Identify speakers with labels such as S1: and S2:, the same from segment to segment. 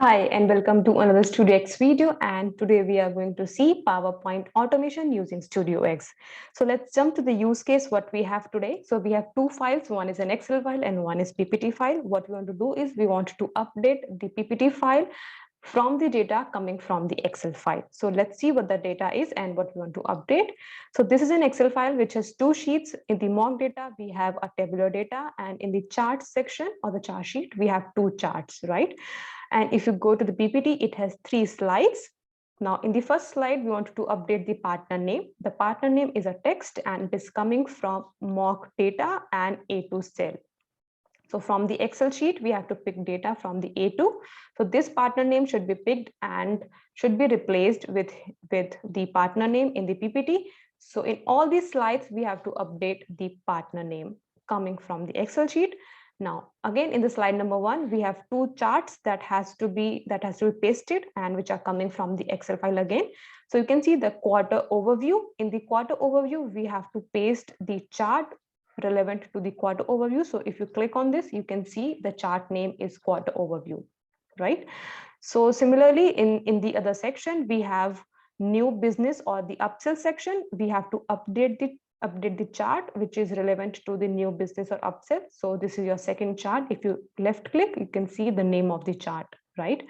S1: Hi, and welcome to another Studio X video. And today we are going to see PowerPoint automation using Studio X. So let's jump to the use case what we have today. So we have two files, one is an Excel file and one is PPT file. What we want to do is we want to update the PPT file from the data coming from the Excel file. So let's see what the data is and what we want to update. So this is an Excel file which has two sheets. In the mock data, we have a tabular data, and in the chart section or the chart sheet, we have two charts, right? And if you go to the PPT, it has three slides. Now, in the first slide, we want to update the partner name. The partner name is a text and it is coming from mock data and A2 cell. So from the Excel sheet, we have to pick data from the A2. So this partner name should be picked and should be replaced with the partner name in the PPT. So in all these slides, we have to update the partner name coming from the Excel sheet. Now, again, in the slide number one, we have two charts that has to be pasted and which are coming from the Excel file again. So you can see the quarter overview. In the quarter overview, we have to paste the chart relevant to the quarter overview. So if you click on this, you can see the chart name is quarter overview, right? So similarly, in the other section, we have new business or the upsell section. We have to update the chart which is relevant to the new business or upsell. So this is your second chart. If you left click, you can see the name of the chart, right?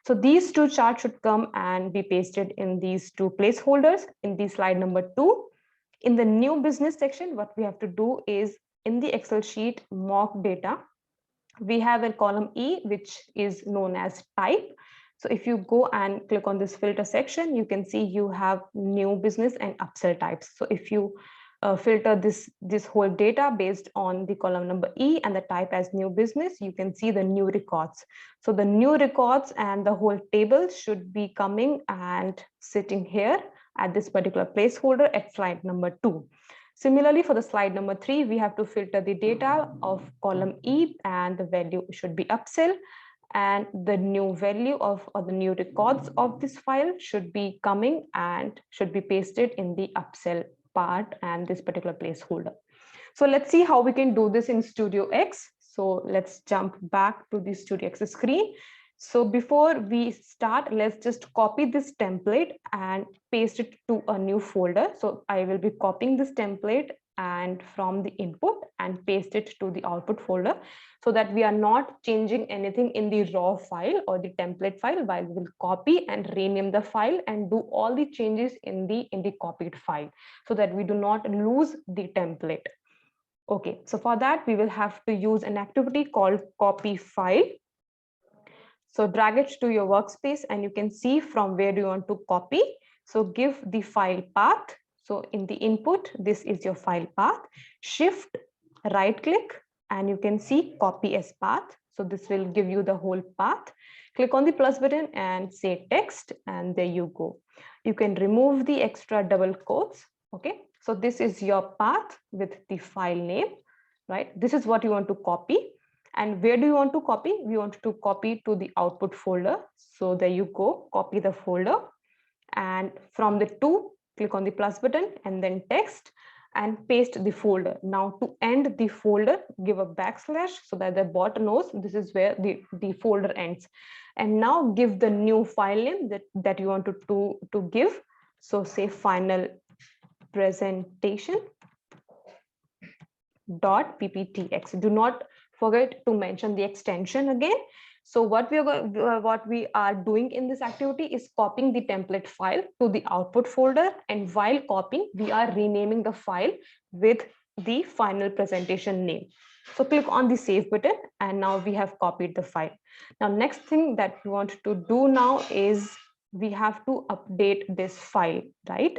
S1: So these two charts should come and be pasted in these two placeholders in the slide number 2. In the new business section, what we have to do is in the Excel sheet mock data, we have a column E, which is known as type. So if you go and click on this filter section, you can see you have new business and upsell types. So if you filter this whole data based on the column number E and the type as new business, you can see the new records. So the new records and the whole table should be coming and sitting here at this particular placeholder at slide number 2. Similarly, for the slide number 3, we have to filter the data of column E and the value should be upsell, and the new value of or the new records of this file should be coming and should be pasted in the upsell part and this particular placeholder. So let's see how we can do this in Studio X. So let's jump back to the Studio X screen. So before we start, let's just copy this template and paste it to a new folder. So I will be copying this template and from the input and paste it to the output folder so that we are not changing anything in the raw file or the template file, while we will copy and rename the file and do all the changes in the copied file so that we do not lose the template. Okay, so for that, we will have to use an activity called copy file. So drag it to your workspace and you can see from where you want to copy. So give the file path. So in the input, this is your file path. Shift, right click, and you can see copy as path. So this will give you the whole path. Click on the plus button and say text, and there you go. You can remove the extra double quotes. Okay, so this is your path with the file name, right? This is what you want to copy. And where do you want to copy? We want to copy to the output folder. So there you go, copy the folder. And from the 2, click on the plus button and then text and paste the folder. Now to end the folder, give a backslash so that the bot knows this is where the folder ends. And now give the new file name that you want to give. So say final presentation .pptx. Do not forget to mention the extension again. So what we are doing in this activity is copying the template file to the output folder, and while copying, we are renaming the file with the final presentation name. So click on the save button, and now we have copied the file. Now next thing that we want to do now is we have to update this file, right?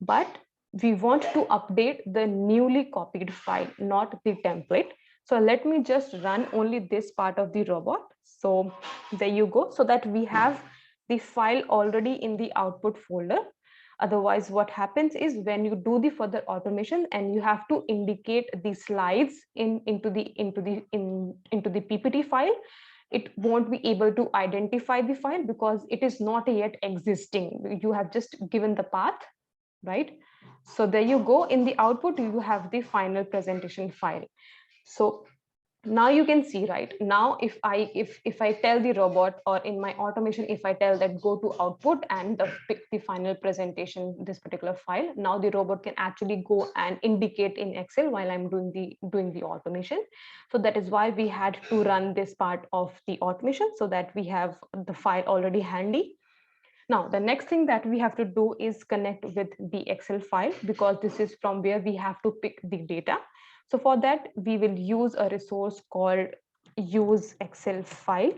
S1: But we want to update the newly copied file, not the template. So let me just run only this part of the robot. So there you go, so that we have the file already in the output folder. Otherwise, what happens is when you do the further automation and you have to indicate the slides into the PPT file, it won't be able to identify the file because it is not yet existing. You have just given the path, right? So there you go. In the output, you have the final presentation file. So Now you can see, right? Now if I tell the robot, or in my automation, if I tell that go to output and pick the final presentation, this particular file, now the robot can actually go and indicate in Excel while I'm doing the automation. So that is why we had to run this part of the automation, so that we have the file already handy. Now, the next thing that we have to do is connect with the Excel file, because this is from where we have to pick the data. So for that, we will use a resource called use Excel file.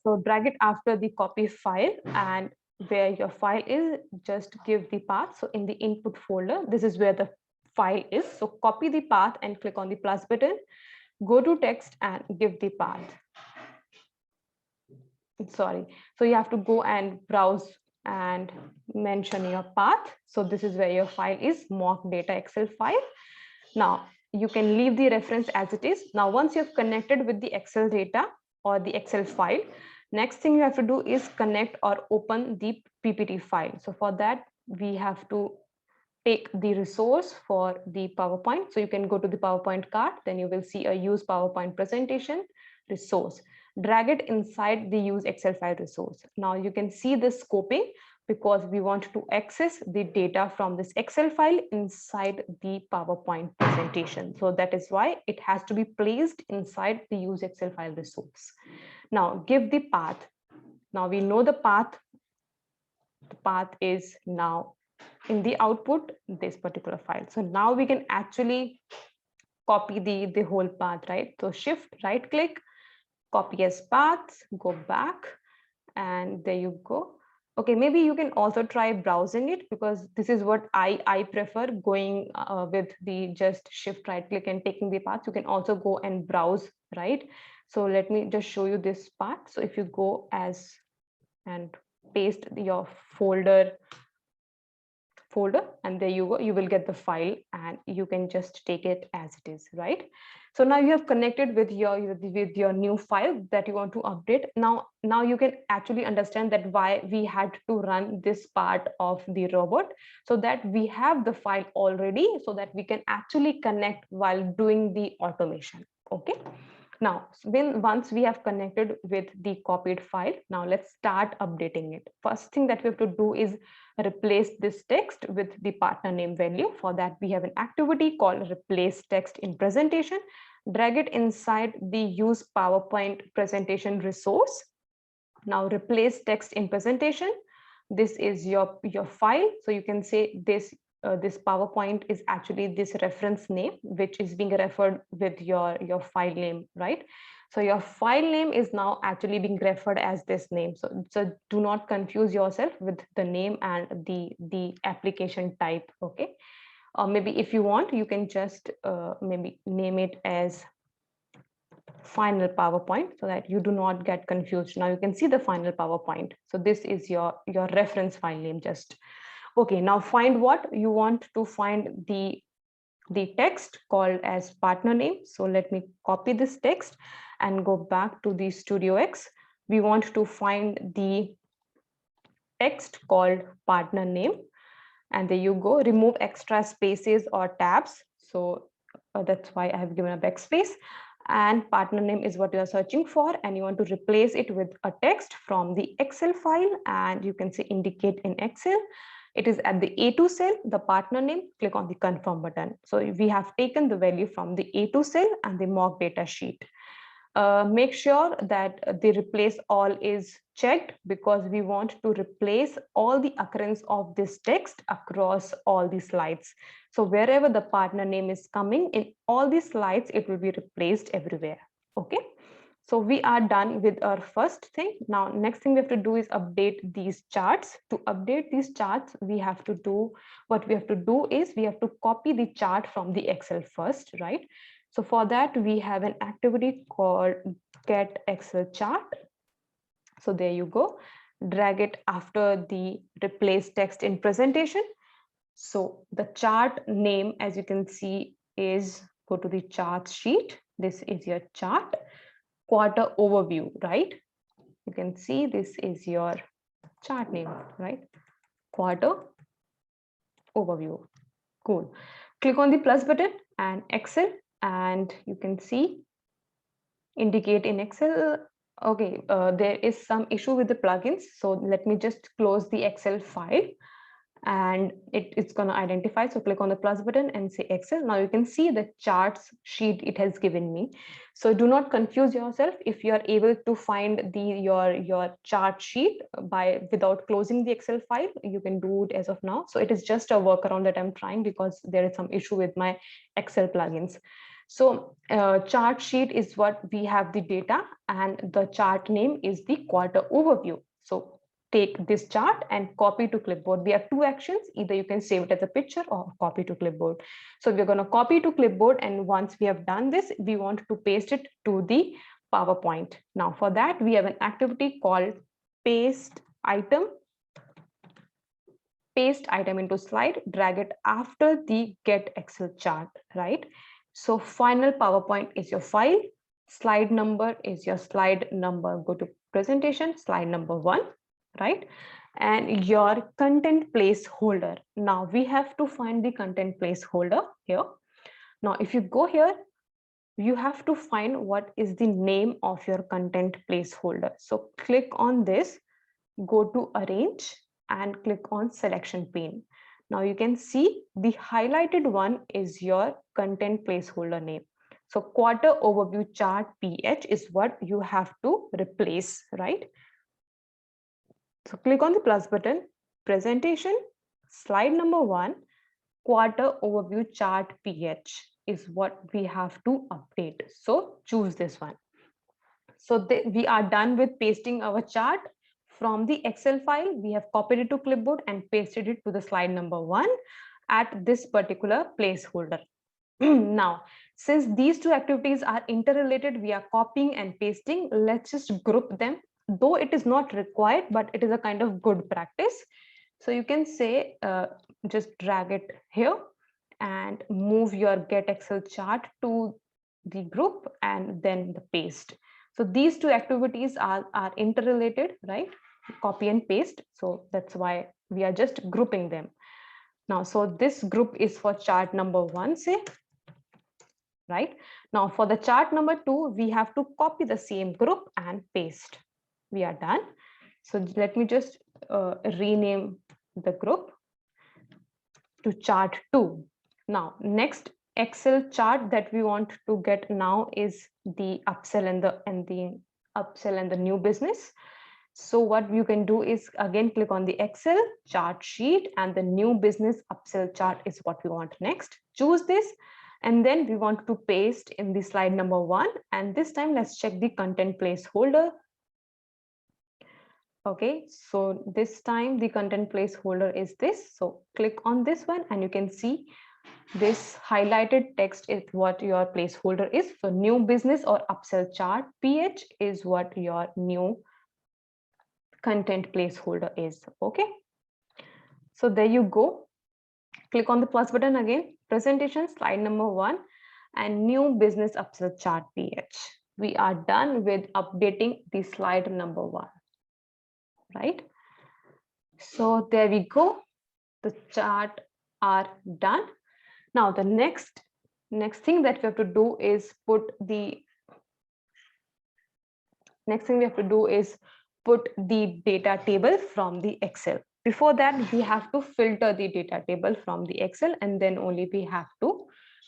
S1: So drag it after the copy file, and where your file is, just give the path. So in the input folder, this is where the file is. So copy the path and click on the plus button, go to text and give the path. Sorry, so you have to go and browse and mention your path. So this is where your file is, mock data Excel file. Now you can leave the reference as it is. Now once you've connected with the Excel data or the Excel file, next thing you have to do is connect or open the PPT file. So for that, we have to take the resource for the PowerPoint. So you can go to the PowerPoint card, then you will see a use PowerPoint presentation resource. Drag it inside the use Excel file resource. Now you can see the scoping, because we want to access the data from this Excel file inside the PowerPoint presentation. So that is why it has to be placed inside the use Excel file resource. Now give the path. Now we know the path. The path is now in the output, this particular file. So now we can actually copy the whole path, right? So shift right click, copy as paths, go back, and there you go. Okay, maybe you can also try browsing it, because this is what I prefer, going with the just shift right click and taking the path. You can also go and browse, right? So let me just show you this path. So if you go as and paste your folder, and there you go, you will get the file and you can just take it as it is, right? So now you have connected with your new file that you want to update. Now you can actually understand that why we had to run this part of the robot, so that we have the file already, so that we can actually connect while doing the automation. Okay, now once we have connected with the copied file, now let's start updating it. First thing that we have to do is replace this text with the partner name value. For that, we have an activity called replace text in presentation. Drag it inside the use PowerPoint presentation resource. Now replace text in presentation. This is your file. So you can say this this PowerPoint is actually this reference name, which is being referred with your file name, right? So your file name is now actually being referred as this name. So do not confuse yourself with the name and the application type. Okay, or maybe if you want, you can just maybe name it as final PowerPoint, so that you do not get confused. Now you can see the final PowerPoint. So this is your reference file name. Just okay, now find what you want to find, the text called as partner name. So let me copy this text and go back to the StudioX. We want to find the text called partner name, and there you go. Remove extra spaces or tabs. So that's why I have given a backspace. And partner name is what you are searching for, and you want to replace it with a text from the Excel file, and you can say indicate in Excel. It is at the A2 cell, the partner name. Click on the confirm button. So we have taken the value from the A2 cell and the mock data sheet. Make sure that the replace all is checked, because we want to replace all the occurrence of this text across all the slides. So wherever the partner name is coming in all these slides, it will be replaced everywhere. Okay, so we are done with our first thing. Now next thing we have to do is update these charts. To update these charts, we have to do we have to copy the chart from the Excel first, right? So for that, we have an activity called get Excel chart. So there you go. Drag it after the replace text in presentation. So the chart name, as you can see, is, go to the chart sheet. This is your chart quarter overview, right? You can see this is your chart name, right? Quarter overview. Cool. Click on the plus button and Excel. and you can see indicate in Excel. Okay, there is some issue with the plugins. So let me just close the Excel file and it's going to identify. So click on the plus button and say Excel. Now you can see the charts sheet it has given me. So do not confuse yourself. If you are able to find your chart sheet without closing the Excel file, you can do it as of now. So it is just a workaround that I'm trying because there is some issue with my Excel plugins. So chart sheet is what we have the data, and the chart name is the quarter overview. So take this chart and copy to clipboard. We have two actions. Either you can save it as a picture or copy to clipboard. So we're going to copy to clipboard. And once we have done this, we want to paste it to the PowerPoint. Now for that, we have an activity called paste item. Paste item into slide, drag it after the get Excel chart, right? So final PowerPoint is your file. Slide number is your slide number. Go to presentation, slide number 1, right? And your content placeholder. Now we have to find the content placeholder here. Now, if you go here, you have to find what is the name of your content placeholder. So click on this, go to arrange and click on selection pane. Now you can see the highlighted one is your content placeholder name. So quarter overview chart PH is what you have to replace, right? So click on the plus button, presentation, slide number 1, quarter overview chart PH is what we have to update. So choose this one. So we are done with pasting our chart from the Excel file. We have copied it to clipboard and pasted it to the slide number 1 at this particular placeholder. Now, since these two activities are interrelated, we are copying and pasting. Let's just group them, though it is not required, but it is a kind of good practice. So you can say, just drag it here and move your get Excel chart to the group and then the paste. So these two activities are interrelated, right? Copy and paste. So that's why we are just grouping them. Now, so this group is for chart number 1, say, right? Now for the chart number 2, we have to copy the same group and paste. We are done. So let me just rename the group to chart 2. Now, next Excel chart that we want to get now is the upsell and the new business. So what you can do is again click on the Excel chart sheet, and the new business upsell chart is what we want next. Choose this, and then we want to paste in the slide number 1. And this time let's check the content placeholder. Okay, so this time the content placeholder is this. So click on this one and you can see this highlighted text is what your placeholder is. So new business or upsell chart PH is what your new content placeholder is. Okay, so there you go. Click on the plus button again, presentation, slide number 1, and new business upsell chart PH. We are done with updating the slide number 1, right? So there we go. The chart are done. Now the next thing that we have to do is put the data table from the Excel. Before that, we have to filter the data table from the Excel, and then only we have to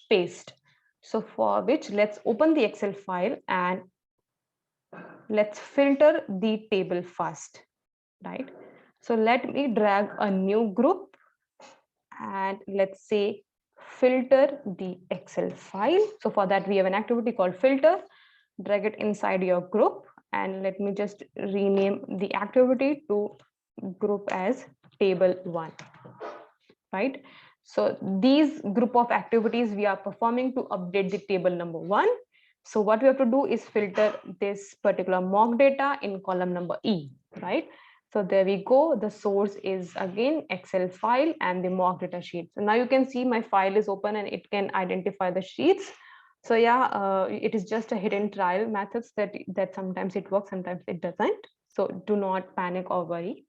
S1: paste. So for which, let's open the Excel file and let's filter the table first, right? So let me drag a new group and let's say filter the Excel file. So for that, we have an activity called filter. Drag it inside your group, and let me just rename the activity to group as table 1, right? So these group of activities we are performing to update the table number 1. So what we have to do is filter this particular mock data in column number E, right? So there we go. The source is again Excel file and the mock data sheet. So now you can see my file is open and it can identify the sheets. So yeah, it is just a hidden trial methods that sometimes it works, sometimes it doesn't. So do not panic or worry.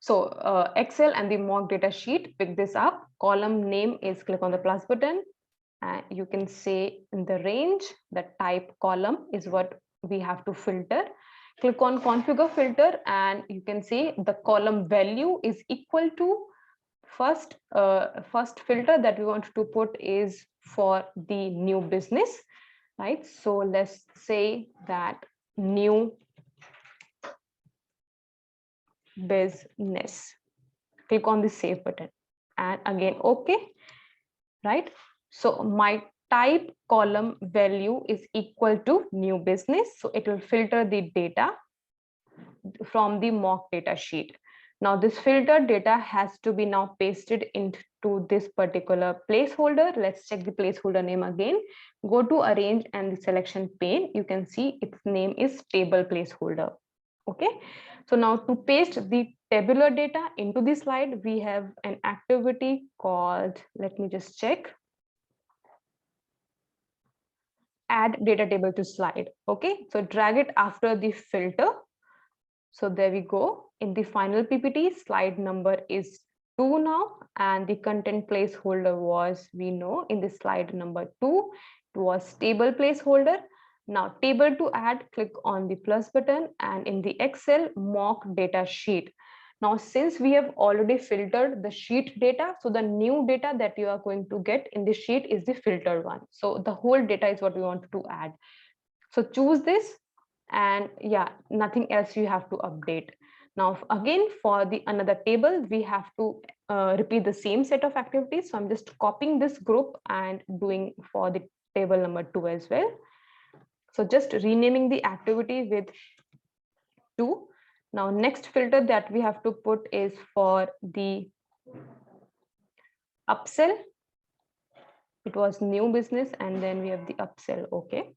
S1: So Excel and the mock data sheet, pick this up. Column name is, click on the plus button, and you can say in the range, the type column is what we have to filter. Click on configure filter and you can see the column value is equal to first filter that we want to put is for the new business, right? So let's say that new business. Click on the save button and again okay, right? So my type column value is equal to new business, so it will filter the data from the mock data sheet. Now this filtered data has to be now pasted into this particular placeholder. Let's check the placeholder name again. Go to arrange and the selection pane. You can see its name is table placeholder. Okay, so now to paste the tabular data into the slide, we have an activity called, let me just check, add data table to slide. Okay, so drag it after the filter. So there we go. In the final PPT, slide number is 2 now, and the content placeholder was, we know, in the slide number 2, it was table placeholder. Now table to add, click on the plus button, and in the Excel mock data sheet. Now, since we have already filtered the sheet data, so the new data that you are going to get in the sheet is the filtered one. So the whole data is what we want to add. So choose this, and yeah, nothing else you have to update. Now again, for the another table, we have to repeat the same set of activities. So I'm just copying this group and doing for the table number 2 as well. So just renaming the activity with 2. Now next filter that we have to put is for the upsell. It was new business and then we have the upsell. Okay,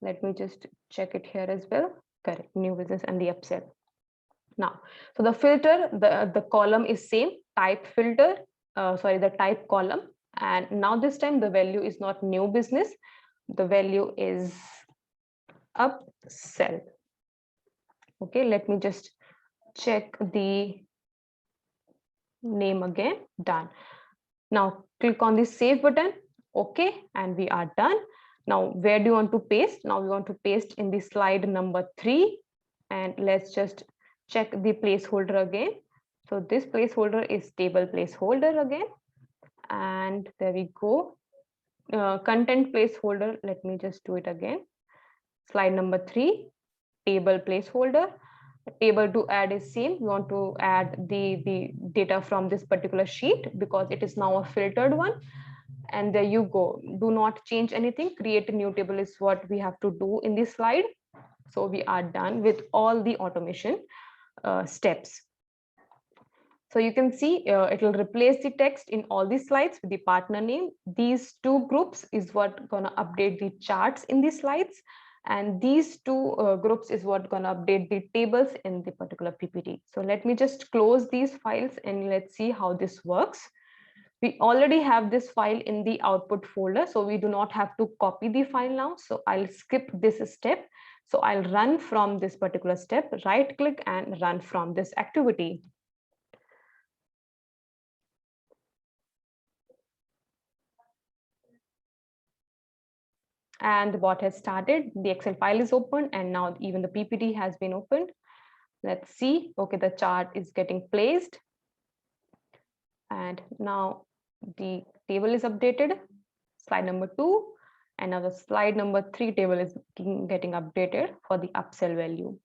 S1: let me just check it here as well. Correct, new business and the upsell. Now, so the filter, the column is same, type filter, the type column. And now this time the value is not new business, the value is upsell. Okay, let me just check the name again, done. Now click on the save button, okay, and we are done. Now, where do you want to paste? Now we want to paste in the slide number 3, and let's just check the placeholder again. So this placeholder is table placeholder again, and there we go. Content placeholder, let me just do it again. Slide number 3, table placeholder. Table to add is same. We want to add the data from this particular sheet because it is now a filtered one. And there you go. Do not change anything. Create a new table is what we have to do in this slide. So we are done with all the automation steps. So you can see it will replace the text in all these slides with the partner name. These 2 groups is what gonna update the charts in the slides. And these 2 groups is what gonna update the tables in the particular PPT. So let me just close these files and let's see how this works. We already have this file in the output folder, so we do not have to copy the file now. So I'll skip this step. So I'll run from this particular step, right click and run from this activity. And the bot has started, the Excel file is open, and now even the PPT has been opened. Let's see. Okay, the chart is getting placed. And now the table is updated, slide number 2, and now the slide number 3 table is getting updated for the upsell value.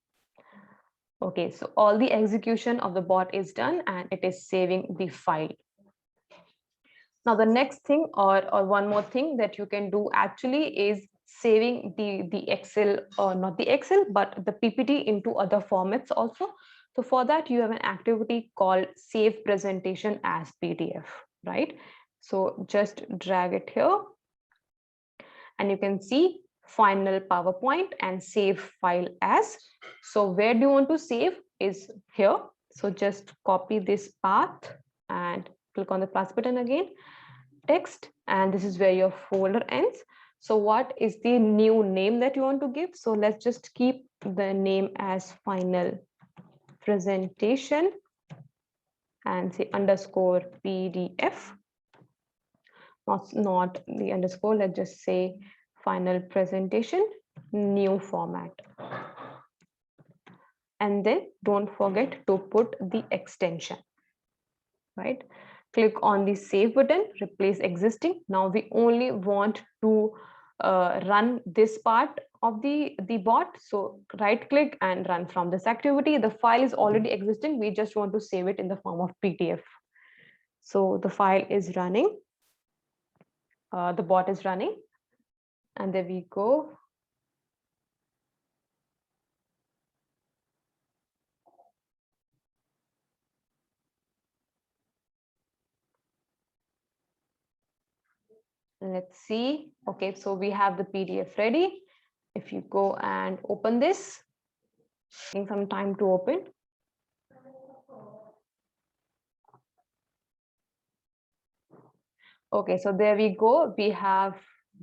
S1: Okay, so all the execution of the bot is done and it is saving the file. Now the next thing or one more thing that you can do actually is saving the Excel, or not the Excel, but the PPT into other formats also. So for that, you have an activity called save presentation as PDF, right? So just drag it here and you can see final PowerPoint and save file as. So where do you want to save is here. So just copy this path and click on the plus button again, text, and this is where your folder ends. So what is the new name that you want to give? So let's just keep the name as final presentation and say underscore PDF. not the underscore, let's just say final presentation, new format. And then don't forget to put the extension, right? Click on the save button, replace existing. Now we only want to run this part of the bot. So right click and run from this activity. The file is already existing. We just want to save it in the form of PDF. So the file is running. The bot is running. And there we go. Let's see. Okay, so we have the PDF ready. If you go and open this, taking some time to open. Okay, so there we go. We have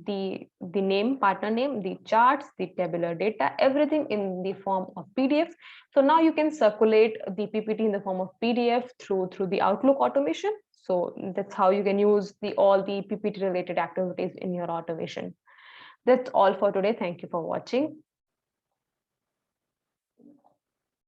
S1: the name, partner name, the charts, the tabular data, everything in the form of PDFs. So now you can circulate the PPT in the form of PDF through the Outlook automation. So that's how you can use all the PPT related activities in your automation. That's all for today. Thank you for watching.